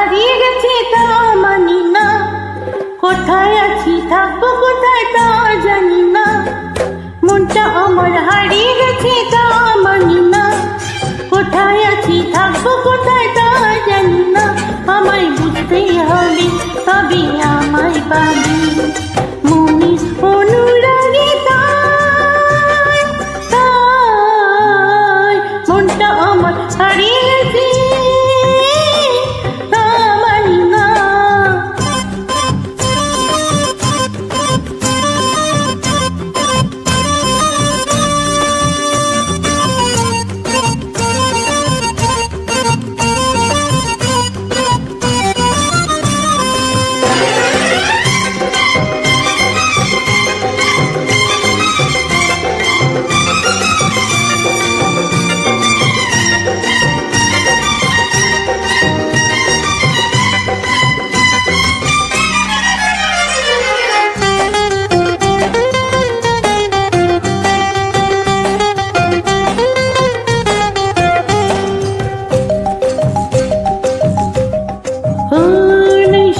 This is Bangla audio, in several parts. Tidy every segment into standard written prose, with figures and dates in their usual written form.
হারিয়ে গেছে তা মানি না, কোথায় আছি থাকবো কোথায় তা জানি না। মনটা আমার হারিয়ে গেছে তা মানি না, কোথায় আছি থাকবো কোথায় তা জানি না। আমায় বুঝতেই হবে তবে আমায় পাবি, মনের অনুরাগে তাই তাই মনটা আমার হারিয়ে গেছে তা মানি না।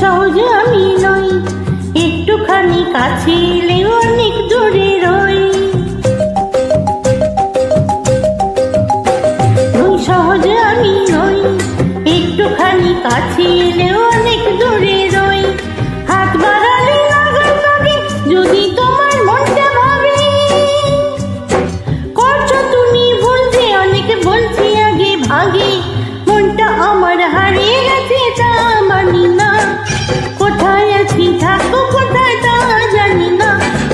সহজে আমি নই, একটুখানি কাছে এলে অনেক দূরে রই। সহজে আমি নই, একটুখানি কাছে এলে অনেক দূরে রই। হাত বাড়ালে লাগার লাগে যদি তোমার মনটা ভাবে, করছো তুমি বলতে অনেক বলছি আগে ভাগে। মনটা আমার হারিয়ে গেছে তা মানি না, কোথায় আছি থাকবো কোথায় তা জানি না।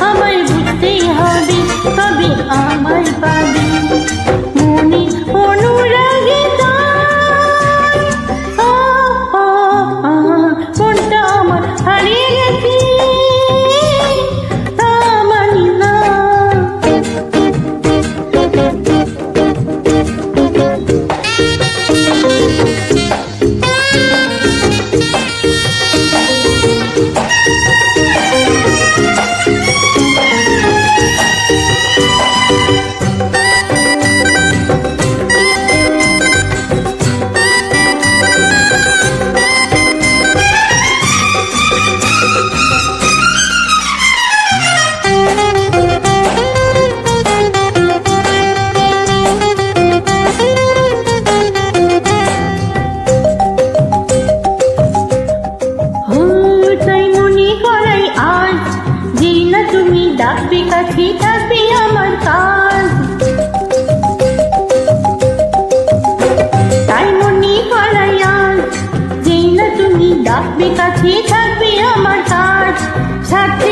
আমায় বুঝতেই হবে তবে আমায় পাবি, মনে অনুরাগে তাই মনটা আমার হারিয়ে গেছে তা মানি না। তুমি ডাকবে কাছে থাকবে আমার কাজ, তাই মনে করাই আজ যেই না তুমি ডাকবে কাছে থাকবে আমার কাজ। সাথে